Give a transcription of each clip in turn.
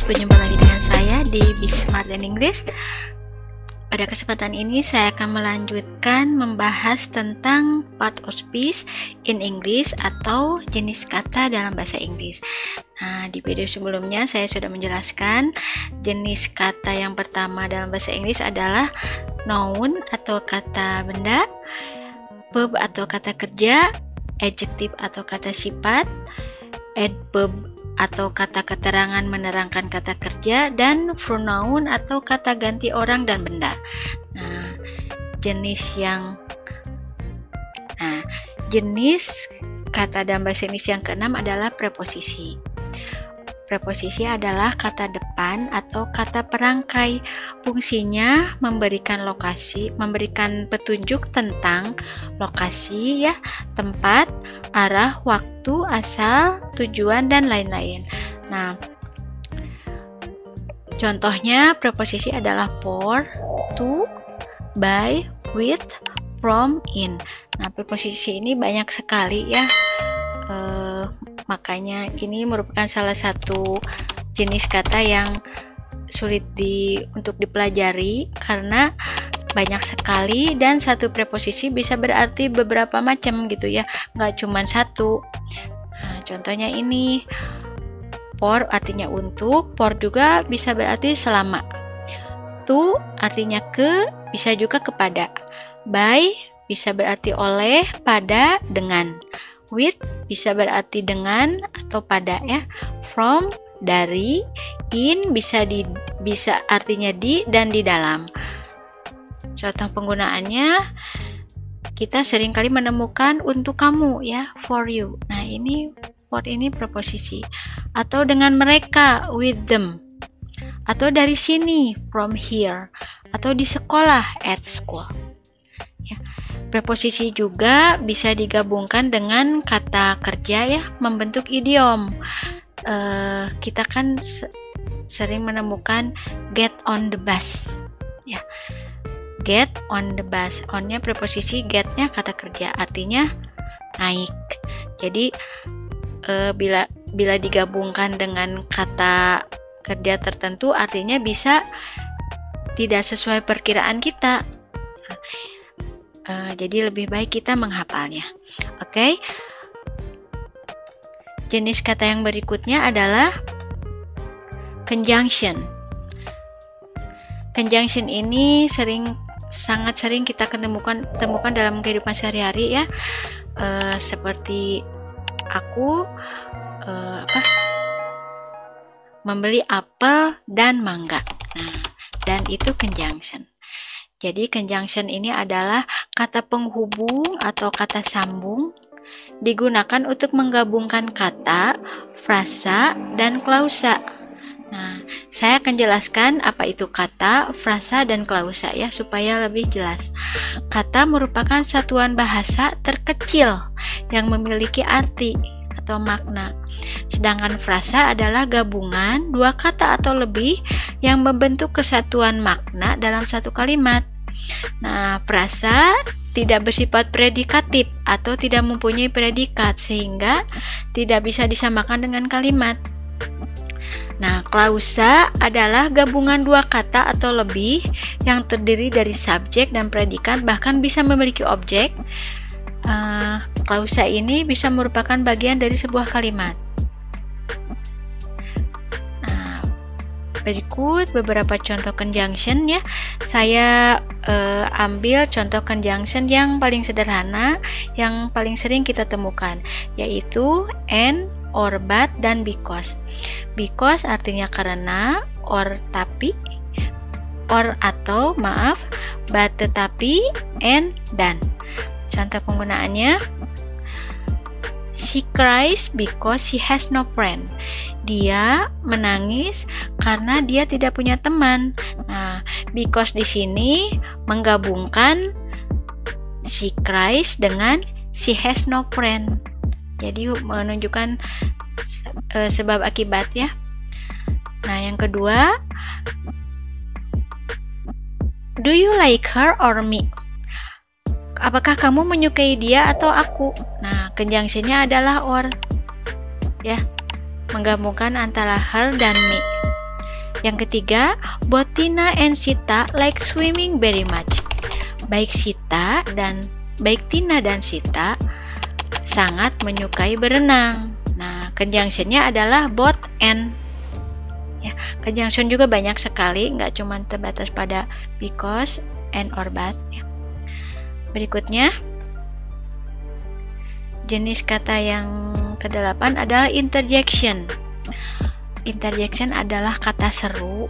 berjumpa lagi dengan saya di Be Smart in English. Pada kesempatan ini saya akan melanjutkan membahas tentang part of speech in English atau jenis kata dalam bahasa Inggris. Nah, di video sebelumnya saya sudah menjelaskan jenis kata yang pertama dalam bahasa Inggris adalah noun atau kata benda, verb atau kata kerja, adjective atau kata sifat, adverb atau kata keterangan menerangkan kata kerja, dan pronoun atau kata ganti orang dan benda. Nah, jenis kata dalam bahasa Inggris yang keenam adalah preposisi. Preposisi adalah kata depan atau kata perangkai. Fungsinya memberikan petunjuk tentang lokasi, tempat, arah, waktu, asal, tujuan, dan lain-lain. Nah, contohnya preposisi adalah for, to, by, with, from, in. Nah, preposisi ini banyak sekali makanya ini merupakan salah satu jenis kata yang sulit untuk dipelajari karena banyak sekali, dan satu preposisi bisa berarti beberapa macam gitu ya, nggak cuma satu. Nah, contohnya ini for artinya untuk, for juga bisa berarti selama, to artinya ke, bisa juga kepada, by bisa berarti oleh, pada, dengan, with bisa berarti dengan atau pada from dari, in bisa artinya di dan di dalam. Contoh penggunaannya, kita seringkali menemukan untuk kamu for you. Nah, ini for ini preposisi. Atau dengan mereka, with them. Atau dari sini, from here. Atau di sekolah, at school. Preposisi juga bisa digabungkan dengan kata kerja membentuk idiom. Kita kan sering menemukan get on the bus. Get on the bus. On-nya preposisi, get-nya kata kerja, artinya naik. Jadi bila digabungkan dengan kata kerja tertentu, artinya bisa tidak sesuai perkiraan kita. Jadi lebih baik kita menghafalnya. Oke. Jenis kata yang berikutnya adalah conjunction. Conjunction ini sangat sering kita temukan dalam kehidupan sehari-hari seperti aku membeli apel dan mangga. Nah, dan itu conjunction. Jadi conjunction ini adalah kata penghubung atau kata sambung, digunakan untuk menggabungkan kata, frasa, dan klausa. Nah, saya akan jelaskan apa itu kata, frasa, dan klausa supaya lebih jelas. Kata merupakan satuan bahasa terkecil yang memiliki arti atau makna. Sedangkan frasa adalah gabungan dua kata atau lebih yang membentuk kesatuan makna dalam satu kalimat. Nah, frasa tidak bersifat predikatif atau tidak mempunyai predikat sehingga tidak bisa disamakan dengan kalimat. Nah, klausa adalah gabungan dua kata atau lebih yang terdiri dari subjek dan predikat, bahkan bisa memiliki objek. Klausa ini bisa merupakan bagian dari sebuah kalimat. Nah, berikut beberapa contoh conjunction Saya ambil contoh conjunction yang paling sederhana, yang paling sering kita temukan, yaitu and, or, but, dan because. Because artinya karena, or tapi, or atau, maaf, but tetapi, and, dan. Contoh penggunaannya, she cries because she has no friend. Dia menangis karena dia tidak punya teman. Nah, because di sini menggabungkan she cries dengan she has no friend. Jadi menunjukkan sebab akibat Nah, yang kedua, do you like her or me? Apakah kamu menyukai dia atau aku? Nah, conjunction-nya adalah or. Menggabungkan antara her dan me. Yang ketiga, both Tina and Sita like swimming very much. Baik Tina dan Sita sangat menyukai berenang. Nah, conjunction-nya adalah both and. Ya, conjunction juga banyak sekali, nggak cuma terbatas pada because and or but. Ya. Berikutnya, jenis kata yang ke-8 adalah interjection. Interjection adalah kata seru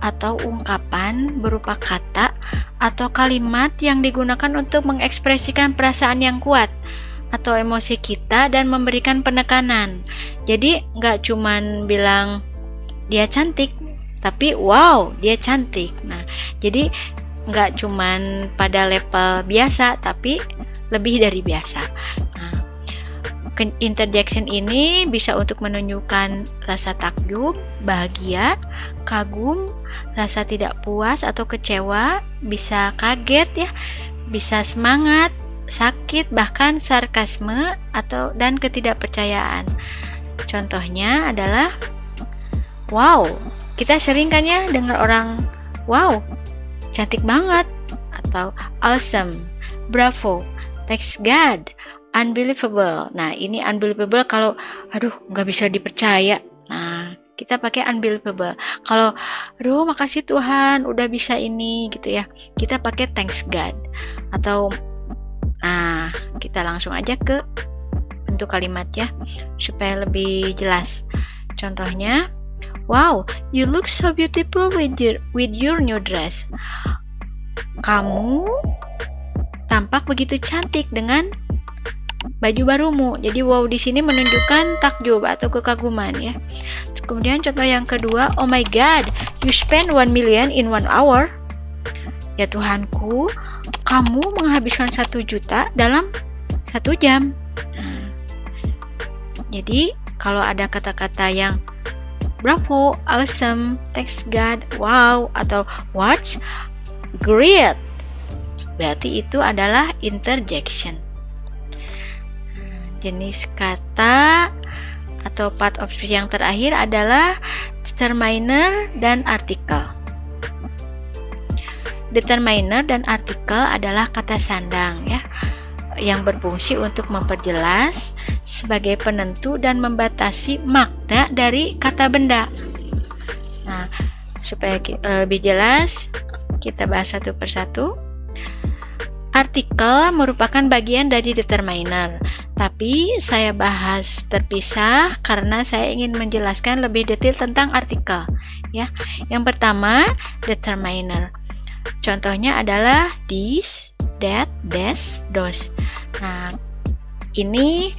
atau ungkapan berupa kata atau kalimat yang digunakan untuk mengekspresikan perasaan yang kuat atau emosi kita dan memberikan penekanan. Jadi nggak cuman bilang dia cantik, tapi wow, dia cantik. Nah, jadi nggak cuman pada level biasa, tapi lebih dari biasa. Nah, interjection ini bisa untuk menunjukkan rasa takjub, bahagia, kagum, rasa tidak puas atau kecewa, bisa kaget ya, bisa semangat, sakit, bahkan sarkasme dan ketidakpercayaan. Contohnya adalah wow, kita sering kan ya dengar orang wow, cantik banget, atau awesome, bravo, thanks God, unbelievable. Nah, ini unbelievable kalau aduh nggak bisa dipercaya. Nah, kita pakai unbelievable. Kalau aduh makasih Tuhan udah bisa ini gitu ya, kita pakai thanks God. Atau nah, kita langsung aja ke bentuk kalimat ya supaya lebih jelas. Contohnya, wow, you look so beautiful with your new dress. Kamu tampak begitu cantik dengan baju barumu. Jadi wow di sini menunjukkan takjub atau kekaguman ya. Kemudian contoh yang kedua, oh my God, you spend 1 million in 1 hour. Ya Tuhanku, kamu menghabiskan 1 juta dalam 1 jam. Nah, jadi kalau ada kata-kata yang bravo, awesome, thanks God, wow, atau watch, great, berarti itu adalah interjection. Jenis kata atau part of speech yang terakhir adalah determiner dan artikel. Determiner dan artikel adalah kata sandang ya, yang berfungsi untuk memperjelas sebagai penentu dan membatasi makna dari kata benda. Nah, supaya lebih jelas, kita bahas satu persatu. Artikel merupakan bagian dari determiner, tapi saya bahas terpisah karena saya ingin menjelaskan lebih detail tentang artikel. Ya, yang pertama determiner. Contohnya adalah this, that, this, those. Nah, ini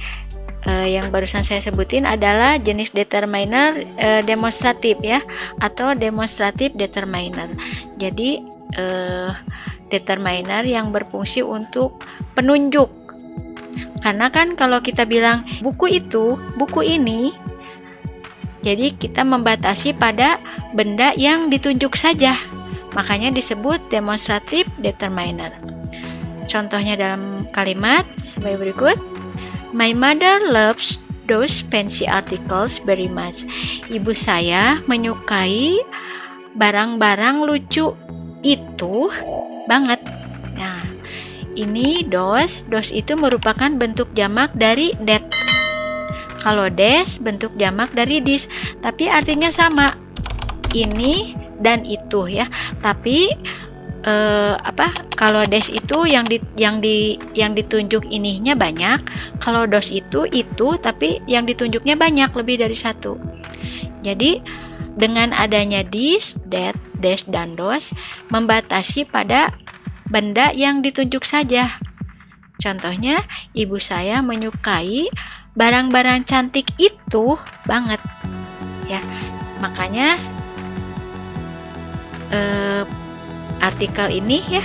yang barusan saya sebutin adalah jenis determiner demonstratif ya, atau demonstratif determiner. Jadi determiner yang berfungsi untuk penunjuk. Karena kan kalau kita bilang buku itu, buku ini, jadi kita membatasi pada benda yang ditunjuk saja. Makanya disebut demonstratif determiner. Contohnya dalam kalimat sebagai berikut. My mother loves those fancy articles very much. Ibu saya menyukai barang-barang lucu itu banget. Nah, ini those itu merupakan bentuk jamak dari that. Kalau des bentuk jamak dari this, tapi artinya sama. Ini dan itu ya. Tapi kalau des itu yang ditunjuk ininya banyak, kalau dos itu tapi yang ditunjuknya banyak, lebih dari satu. Jadi dengan adanya this, that, des dan dos membatasi pada benda yang ditunjuk saja. Contohnya, ibu saya menyukai barang-barang cantik itu banget ya. Makanya artikel ini ya,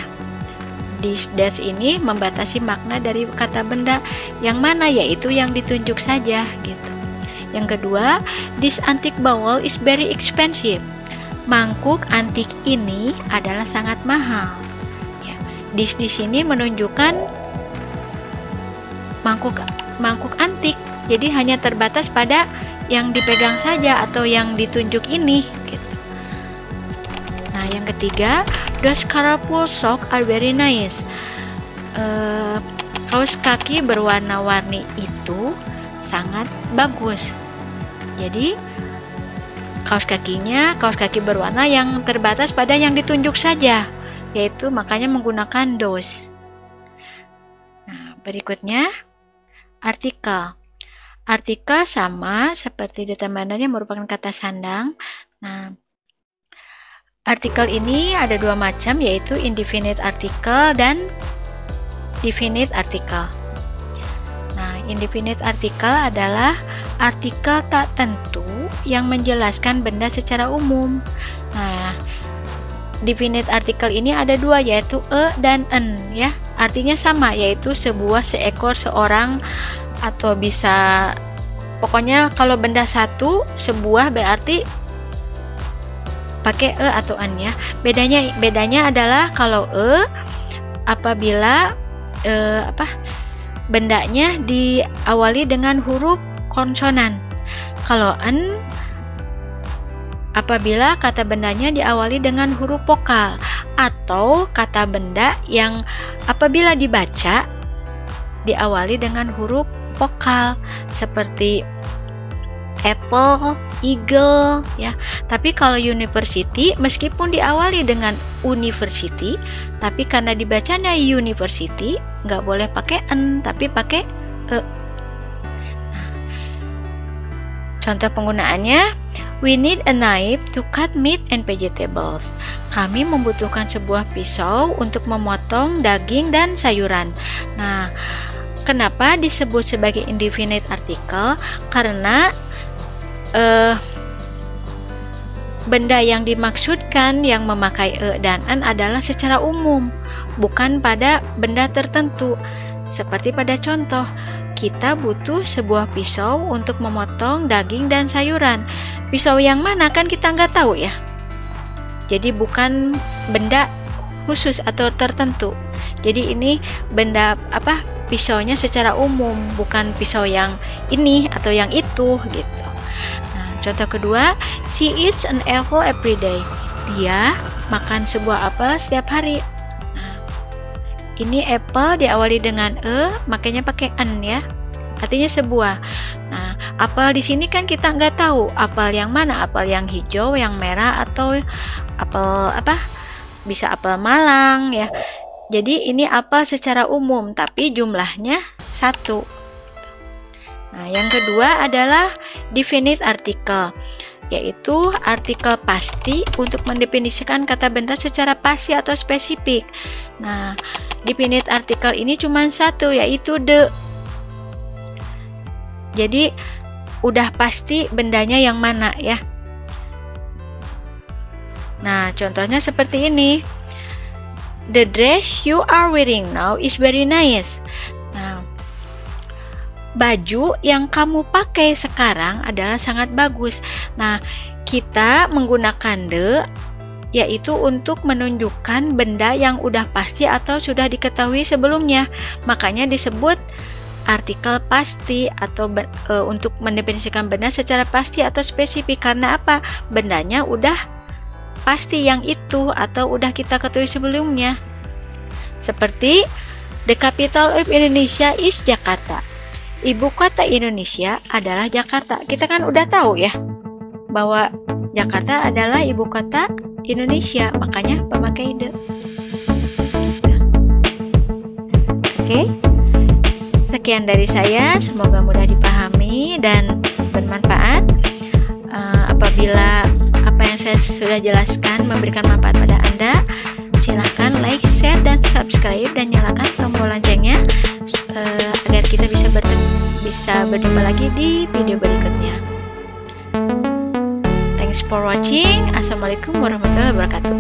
this, that ini membatasi makna dari kata benda yang mana, yaitu yang ditunjuk saja gitu. Yang kedua, this antique bowl is very expensive. Mangkuk antik ini adalah sangat mahal. Ya, this di sini menunjukkan mangkuk antik. Jadi hanya terbatas pada yang dipegang saja atau yang ditunjuk ini gitu. yang ketiga, those colorful socks are very nice. Kaos kaki berwarna-warni itu sangat bagus. Jadi kaos kaki berwarna yang terbatas pada yang ditunjuk saja, yaitu makanya menggunakan those. Nah, berikutnya artikel. Artikel sama seperti determinannya merupakan kata sandang. Nah, artikel ini ada dua macam, yaitu indefinite article dan definite article. Nah, indefinite article adalah artikel tak tentu yang menjelaskan benda secara umum. Nah, definite article ini ada dua, yaitu a dan an, ya. Artinya sama, yaitu sebuah, seekor, seorang, atau bisa pokoknya kalau benda satu, sebuah berarti pakai e atau an, ya. Bedanya adalah kalau apabila bendanya diawali dengan huruf konsonan. Kalau an apabila kata bendanya diawali dengan huruf vokal, atau kata benda yang apabila dibaca diawali dengan huruf vokal seperti apple, eagle, ya. Tapi kalau university meskipun diawali dengan university, tapi karena dibacanya university nggak boleh pakai n tapi pakai e. Nah, contoh penggunaannya, we need a knife to cut meat and vegetables. Kami membutuhkan sebuah pisau untuk memotong daging dan sayuran. Nah, kenapa disebut sebagai indefinite article? Karena benda yang dimaksudkan yang memakai e dan an adalah secara umum, bukan pada benda tertentu. Seperti pada contoh, kita butuh sebuah pisau untuk memotong daging dan sayuran. Pisau yang mana kan kita nggak tahu, ya. Jadi bukan benda khusus atau tertentu. Jadi ini benda pisaunya secara umum, bukan pisau yang ini atau yang itu gitu. Contoh kedua, she eats an apple every day. Dia makan sebuah apel setiap hari. Nah, ini apple diawali dengan e, makanya pakai an, ya. Artinya sebuah. Nah, apel di sini kan kita nggak tahu apel yang mana, apel yang hijau, yang merah, atau apel bisa apel Malang, ya. Jadi ini apel secara umum, tapi jumlahnya 1. Nah, yang kedua adalah definite article, yaitu artikel pasti untuk mendefinisikan kata benda secara pasti atau spesifik. Nah, definite article ini cuma satu, yaitu the. Jadi udah pasti bendanya yang mana, ya. Nah, contohnya seperti ini. The dress you are wearing now is very nice. Nah, baju yang kamu pakai sekarang adalah sangat bagus. Nah, kita menggunakan the yaitu untuk menunjukkan benda yang udah pasti atau sudah diketahui sebelumnya. Makanya disebut artikel pasti atau untuk mendefinisikan benda secara pasti atau spesifik. Karena apa? Bendanya udah pasti yang itu atau udah kita ketahui sebelumnya. Seperti the capital of Indonesia is Jakarta. Ibu kota Indonesia adalah Jakarta. Kita kan udah tahu, ya, bahwa Jakarta adalah ibu kota Indonesia, makanya pemakai the. Oke, sekian dari saya. Semoga mudah dipahami dan bermanfaat. Apabila apa yang saya sudah jelaskan memberikan manfaat pada Anda, silahkan like, share, dan subscribe, dan nyalakan tombol loncengnya agar kita bisa berjumpa lagi di video berikutnya. Thanks for watching. Assalamualaikum warahmatullahi wabarakatuh.